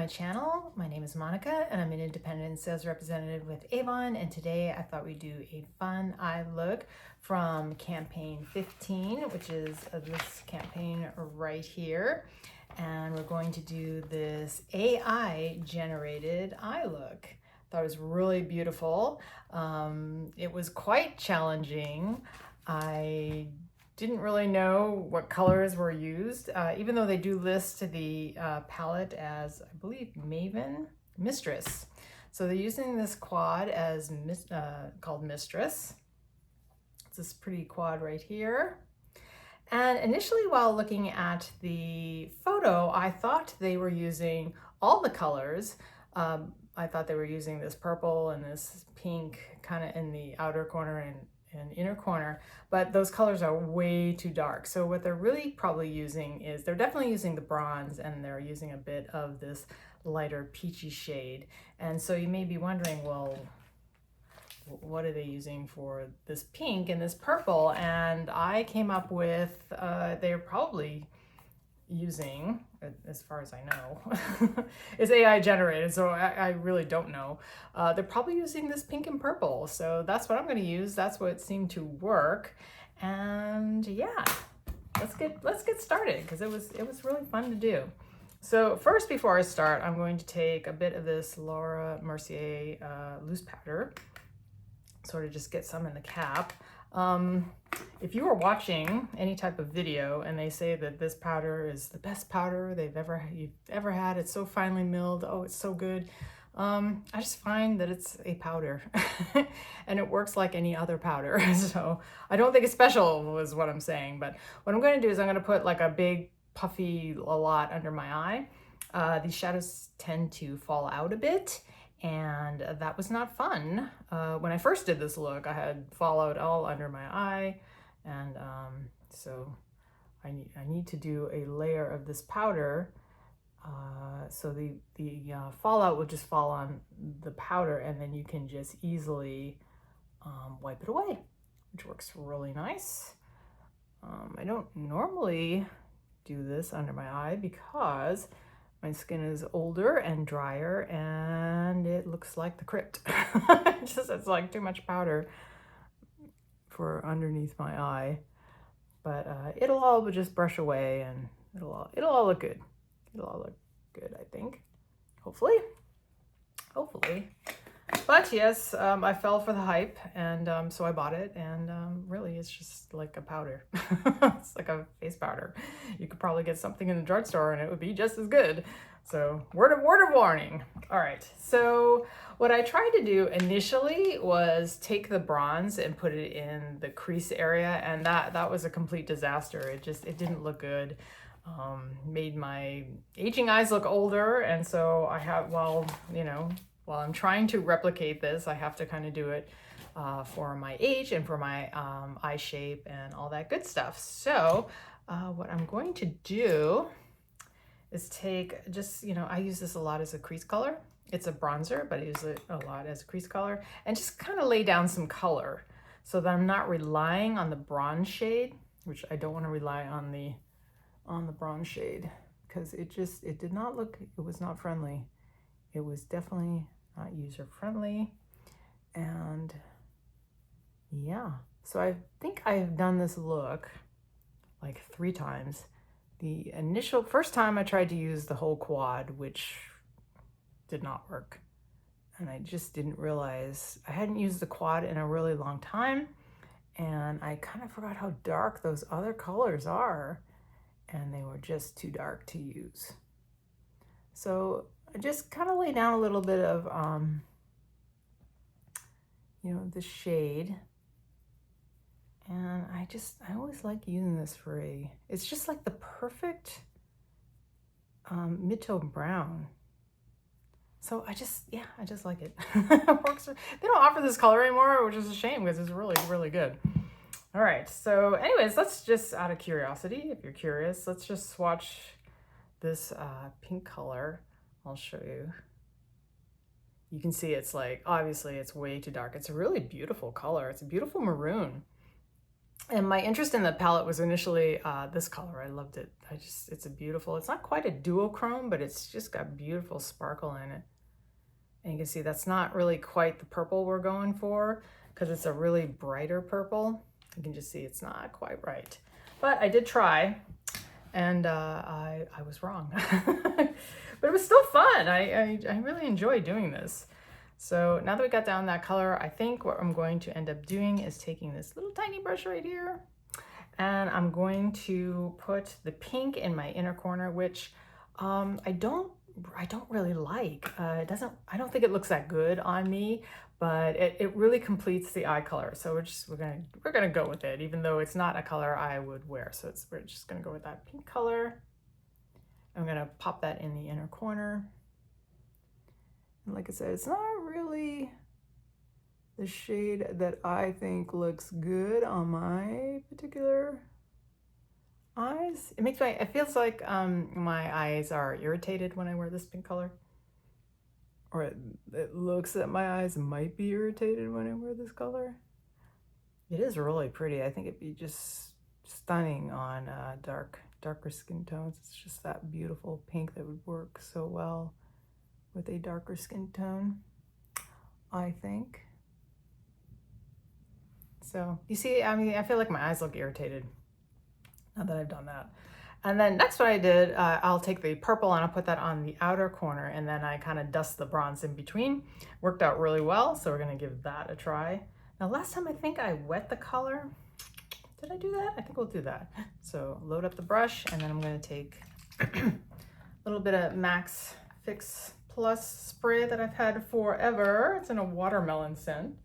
my channel. My name is Monica and I'm an independent sales representative with Avon, and today I thought we'd do a fun eye look from campaign 15, which is this campaign right here. And we're going to do this AI generated eye look. Thought it was really beautiful. It was quite challenging. I didn't really know what colors were used, even though they do list the palette as, I believe, Mistress. So they're using this quad as called Mistress. It's this pretty quad right here. And initially, while looking at the photo, I thought they were using all the colors. I thought they were using this purple and this pink kind of in the outer corner and inner corner, but those colors are way too dark. So what they're really probably using is, they're definitely using the bronze and they're using a bit of this lighter peachy shade. And so you may be wondering, well, what are they using for this pink and this purple? And I came up with, they're probably using, as far as I know, is AI generated, so I really don't know. They're probably using this pink and purple, so that's what I'm going to use. That's what seemed to work. And yeah, let's get started, because it was really fun to do. So first, before I start, I'm going to take a bit of this Laura Mercier loose powder, sort of just get some in the cap. If you are watching any type of video and they say that this powder is the best powder you've ever had, it's so finely milled, oh, it's so good, I just find that it's a powder and it works like any other powder. So I don't think it's special is what I'm saying, but what I'm going to do is I'm going to put like a big puffy lot under my eye. These shadows tend to fall out a bit, and that was not fun. When I first did this look, I had fallout all under my eye, and so I need to do a layer of this powder, so the fallout will just fall on the powder, and then you can just easily wipe it away, which works really nice. I don't normally do this under my eye because my skin is older and drier and it looks like the crypt. It's like too much powder for underneath my eye. But it'll all just brush away and it'll all look good. It'll all look good, I think. Hopefully. But yes, I fell for the hype, and so I bought it, and really it's just like a powder. It's like a face powder. You could probably get something in the drugstore and it would be just as good. So word of warning. All right, so what I tried to do initially was take the bronze and put it in the crease area, and that was a complete disaster. It didn't look good. Made my aging eyes look older, and so I have, while I'm trying to replicate this, I have to kind of do it for my age and for my eye shape and all that good stuff. So what I'm going to do is take just, I use this a lot as a crease color. It's a bronzer, but I use it a lot as a crease color, and just kind of lay down some color so that I'm not relying on the bronze shade, which I don't want to rely on the bronze shade, because it did not look, it was not friendly. It was definitely not user friendly. And yeah, so I think I've done this look like 3 times. The first time I tried to use the whole quad, which did not work. And I just didn't realize, I hadn't used the quad in a really long time, and I kind of forgot how dark those other colors are, and they were just too dark to use. So I just kind of lay down a little bit of, the shade. And I always like using this it's just like the perfect mid-tone brown. So I just like it. It works. They don't offer this color anymore, which is a shame because it's really, really good. All right, so anyways, let's just, out of curiosity, if you're curious, let's just swatch this pink color. I'll show you. You can see it's like, obviously it's way too dark. It's a really beautiful color. It's a beautiful maroon. And my interest in the palette was initially this color. I loved it. It's a beautiful, it's not quite a duochrome, but it's just got beautiful sparkle in it. And you can see that's not really quite the purple we're going for because it's a really brighter purple. You can just see it's not quite right. But I did try, and I was wrong. But it was still fun. I really enjoyed doing this. So now that we got down that color, I think what I'm going to end up doing is taking this little tiny brush right here, and I'm going to put the pink in my inner corner, which I don't really like. I don't think it looks that good on me, but it really completes the eye color. So we're gonna go with it, even though it's not a color I would wear. So we're just gonna go with that pink color. I'm gonna pop that in the inner corner. And like I said, it's not really the shade that I think looks good on my particular eyes. It feels like my eyes are irritated when I wear this pink color. Or it looks that my eyes might be irritated when I wear this color. It is really pretty. I think it'd be just stunning on darker skin tones. It's just that beautiful pink that would work so well with a darker skin tone, I think. So you see, I mean, I feel like my eyes look irritated now that I've done that. And then next what I did, I'll take the purple and I'll put that on the outer corner, and then I kind of dust the bronze in between. Worked out really well, so we're gonna give that a try. Now last time I think I wet the color. Did I do that? I think we'll do that. So load up the brush, and then I'm gonna take a little bit of Max Fix Plus spray that I've had forever. It's in a watermelon scent.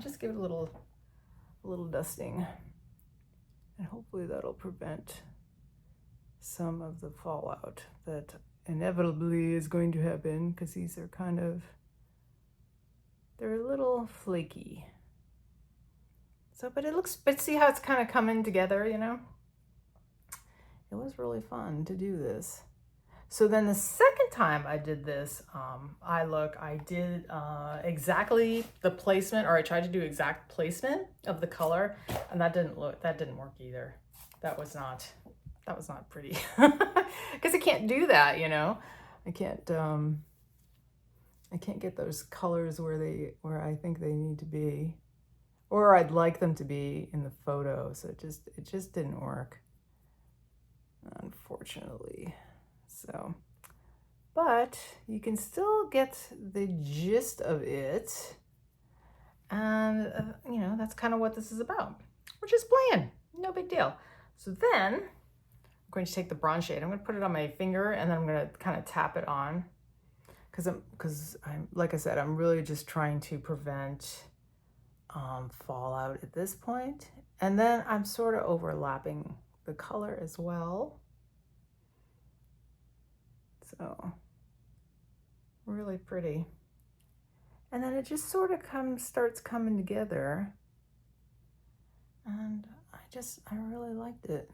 Just give it a little dusting, and hopefully that'll prevent some of the fallout that inevitably is going to happen, because these are they're a little flaky. So, but see how it's kind of coming together, you know? It was really fun to do this. So then the second time I did this eye look, I did exactly the placement, or I tried to do exact placement of the color, and that didn't work either. That was not pretty. Because I can't do that, you know? I can't get those colors where I think they need to be, or I'd like them to be in the photo. So it just didn't work, unfortunately. So, but you can still get the gist of it, and you know, that's kind of what this is about. We're just playing, no big deal. So then I'm going to take the bronze shade. I'm going to put it on my finger, and then I'm going to kind of tap it on, because I'm like I said, I'm really just trying to prevent fallout at this point. And then I'm sort of overlapping the color as well. So really pretty. And then it just sort of starts coming together. And I really liked it.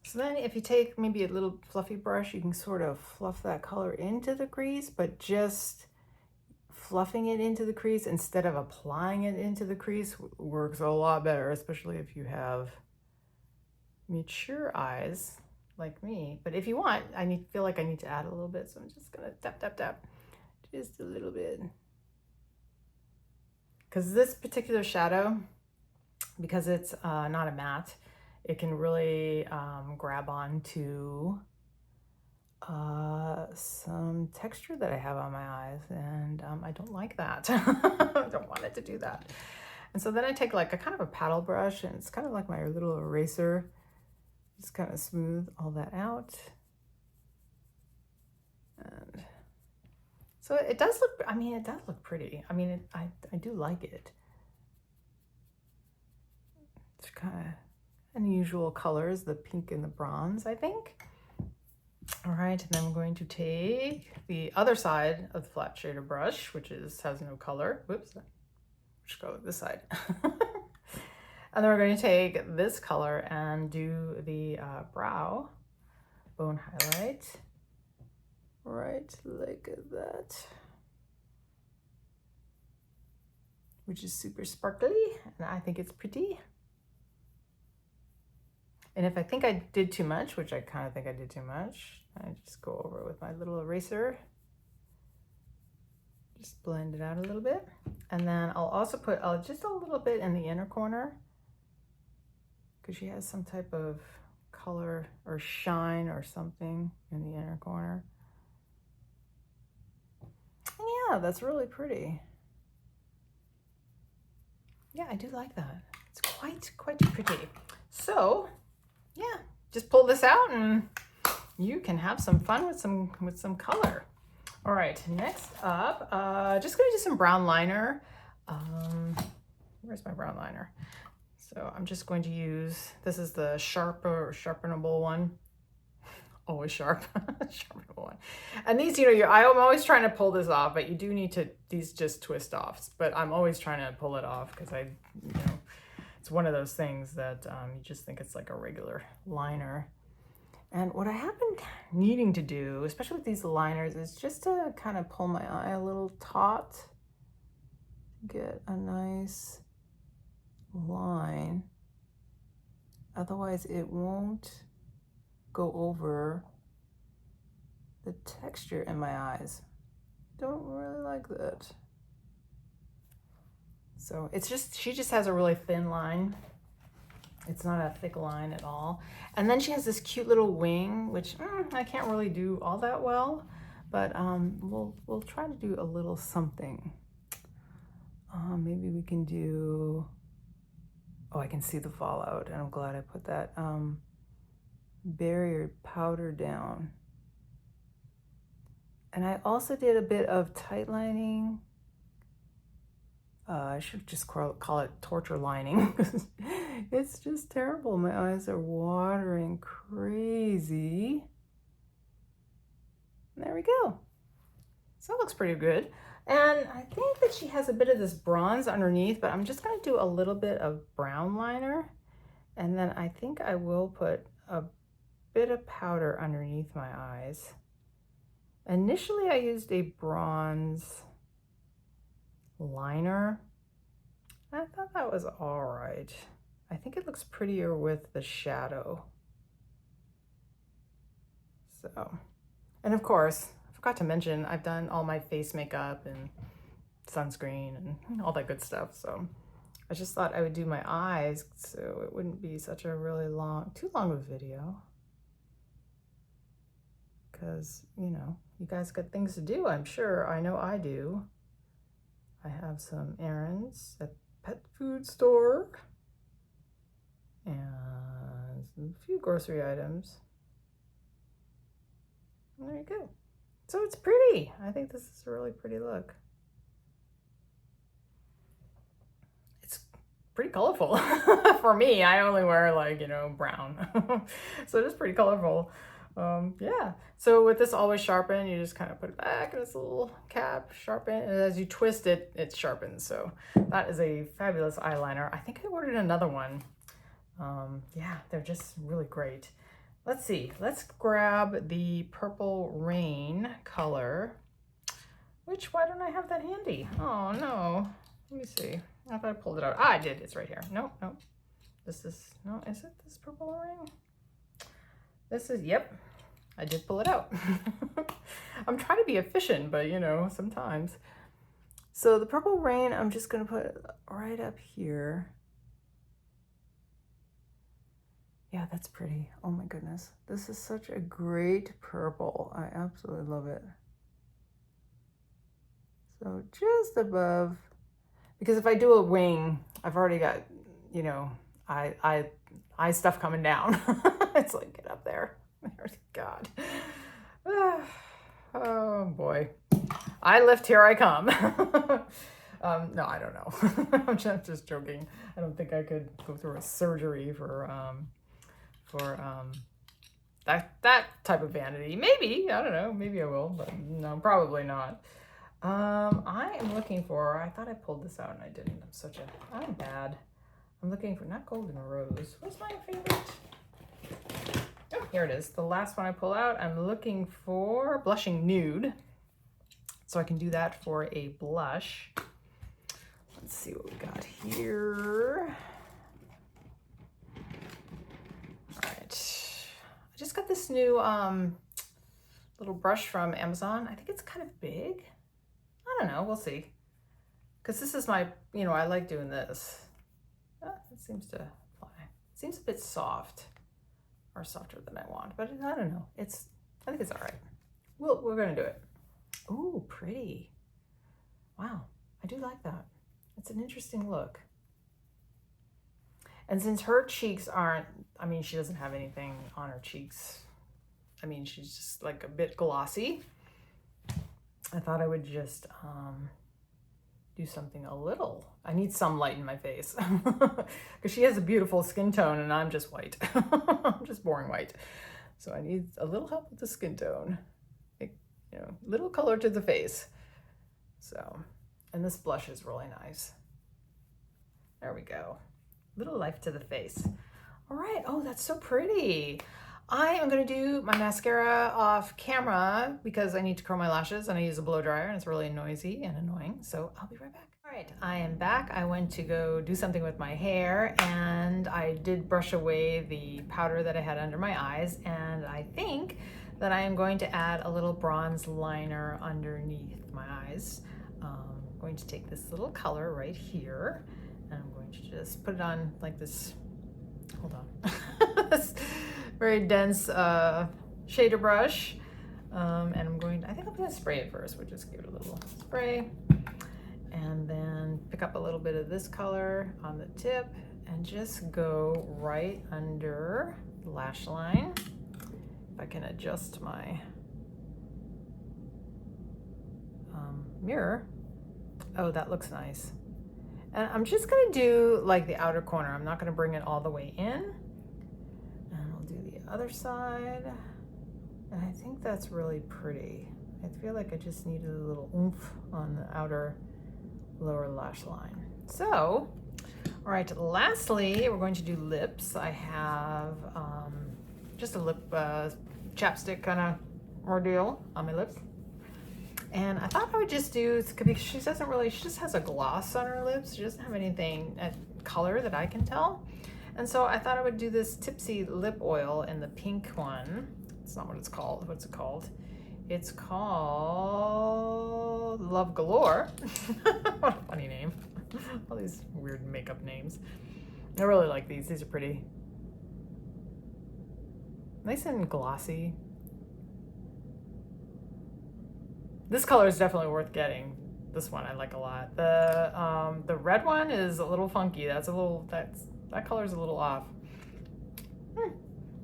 So then if you take maybe a little fluffy brush, you can sort of fluff that color into the crease, but just fluffing it into the crease instead of applying it into the crease works a lot better, especially if you have mature eyes like me. But if you want, feel like I need to add a little bit, so I'm just gonna tap, tap, tap, just a little bit. Because this particular shadow, because it's not a matte, it can really grab onto some texture that I have on my eyes, and I don't like that. I don't want it to do that. And so then I take like a kind of a paddle brush, and it's kind of like my little eraser, just kind of smooth all that out. And so it does look, I mean, it does look pretty. I mean, I do like it. It's kind of unusual colors, the pink and the bronze, I think. All right, and then I'm going to take the other side of the flat shader brush, which has no color. Whoops, just go this side. And then we're going to take this color and do the brow bone highlight, right like that. which is super sparkly, and I think it's pretty. And if I think I did too much, which I kind of think I did too much, I just go over it with my little eraser. Just blend it out a little bit. And then I'll also put just a little bit in the inner corner, because she has some type of color or shine or something in the inner corner. And yeah, that's really pretty. Yeah, I do like that. It's quite pretty. So yeah, just pull this out and you can have some fun with some color. All right, next up, just gonna do some brown liner. Where's my brown liner? So I'm just going to use, this is the sharpenable one. Always sharp, sharpenable one. And these, you know, I'm always trying to pull this off, but you do need to, these just twist off. But I'm always trying to pull it off because you know, it's one of those things that you just think it's like a regular liner. And what I have been needing to do, especially with these liners, is just to kind of pull my eye a little taut, get a nice line. Otherwise it won't go over the texture in my eyes. Don't really like that. So it's just, she just has a really thin line. It's not a thick line at all. And then she has this cute little wing, which I can't really do all that well, but we'll try to do a little something. Maybe we can do, oh, I can see the fallout, and I'm glad I put that barrier powder down. And I also did a bit of tight lining. I should just call it torture lining. It's just terrible. My eyes are watering crazy. There we go. So that looks pretty good. And I think that she has a bit of this bronze underneath, but I'm just going to do a little bit of brown liner. And then I think I will put a bit of powder underneath my eyes. Initially, I used a bronze liner. I thought that was all right. I think it looks prettier with the shadow. So, and of course, I forgot to mention, I've done all my face makeup and sunscreen and all that good stuff. So I just thought I would do my eyes so it wouldn't be such a really too long of a video. Because, you know, you guys got things to do, I'm sure. I know I do. I have some errands at pet food store and a few grocery items. And there you go. So it's pretty. I think this is a really pretty look. It's pretty colorful. For me, I only wear, like, you know, brown. So it is pretty colorful. Yeah, so with this always sharpen, you just kind of put it back in this little cap, sharpen, and as you twist it, it sharpens. So that is a fabulous eyeliner. I think I ordered another one. Yeah, they're just really great. Let's see, let's grab the Purple Rain color, which, why don't I have that handy? Oh no, let me see. I thought I pulled it out. Ah, I did, it's right here. Nope, nope. This is, no, is it this Purple Rain? This is, yep, I did pull it out. I'm trying to be efficient, but you know, sometimes. So the Purple Rain, I'm just gonna put right up here. Yeah, that's pretty. Oh my goodness. This is such a great purple. I absolutely love it. So just above, because if I do a wing, I've already got, you know, eye stuff coming down. It's like, get up there. God. Oh boy. I lift, here I come. No, I don't know. I'm just joking. I don't think I could go through a surgery for that type of vanity. Maybe, I don't know. Maybe I will, but no, probably not. I am looking for, I thought I pulled this out and I didn't. I'm bad. I'm looking for, not Golden Rose. What's my favorite? Oh, here it is. The last one I pull out. I'm looking for Blushing Nude. So I can do that for a blush. Let's see what we got here. All right, I just got this new little brush from Amazon. I think it's kind of big. I don't know, we'll see. Because this is my, you know, I like doing this. It seems to apply. It seems a bit soft, or softer than I want, but I don't know. I think it's all right. We're gonna do it. Ooh, pretty. Wow, I do like that. It's an interesting look. And since her cheeks aren't, I mean, she doesn't have anything on her cheeks. I mean, she's just like a bit glossy. I thought I would just do something a little. I need some light in my face because she has a beautiful skin tone and I'm just white. I'm just boring white. So I need a little help with the skin tone. You know, little color to the face. So, and this blush is really nice. There we go. Little life to the face. All right. Oh, that's so pretty. I am going to do my mascara off camera because I need to curl my lashes and I use a blow dryer and it's really noisy and annoying. So I'll be right back. All right, I am back. I went to go do something with my hair and I did brush away the powder that I had under my eyes, and I think that I am going to add a little bronze liner underneath my eyes. I'm going to take this little color right here and I'm going to just put it on like this. Hold on. This very dense shader brush. And I think I'm going to spray it first. We'll just give it a little spray. And then pick up a little bit of this color on the tip and just go right under the lash line. If I can adjust my mirror. Oh, that looks nice. And I'm just gonna do like the outer corner. I'm not gonna bring it all the way in. And we'll do the other side. And I think that's really pretty. I feel like I just needed a little oomph on the outer lower lash line. So, all right, lastly, we're going to do lips. I have just a lip chapstick kind of ordeal on my lips. And I thought I would just do, because she just has a gloss on her lips. She doesn't have anything color that I can tell. And so I thought I would do this Tipsy lip oil in the pink one. It's not what it's called. What's it called? It's called Love Galore. What a funny name. All these weird makeup names. I really like these. These are pretty. Nice and glossy. This color is definitely worth getting. This one I like a lot. The red one is a little funky. That color is a little off.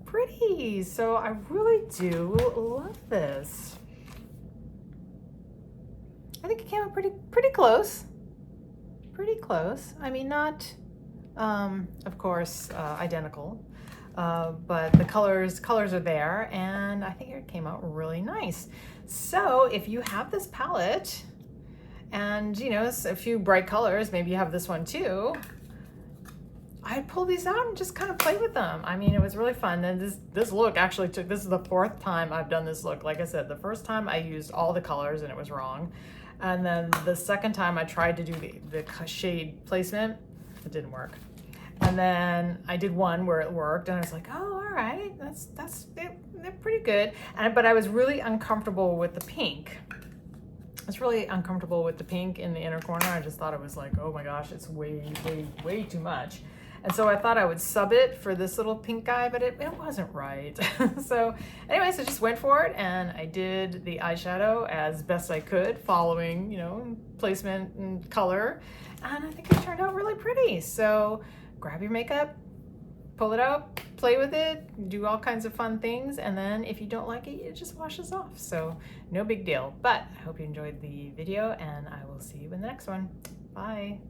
Pretty. So I really do love this. I think it came out pretty close. Pretty close. I mean, not, of course, identical, but the colors are there, and I think it came out really nice. So if you have this palette, and you know, it's a few bright colors, maybe you have this one too, I'd pull these out and just kind of play with them. I mean, it was really fun. And this look actually this is the 4th time I've done this look. Like I said, the first time I used all the colors and it was wrong. And then the second time I tried to do the shade placement, it didn't work. And then I did one where it worked and I was like, oh, all right, they're pretty good. But I was really uncomfortable with the pink. I was really uncomfortable with the pink in the inner corner. I just thought it was like, oh my gosh, it's way, way, way too much. And so I thought I would sub it for this little pink guy, but it wasn't right. So anyways, I just went for it and I did the eyeshadow as best I could, following, you know, placement and color. And I think it turned out really pretty. So grab your makeup, pull it out, play with it, do all kinds of fun things. And then if you don't like it, it just washes off. So no big deal. But I hope you enjoyed the video and I will see you in the next one. Bye.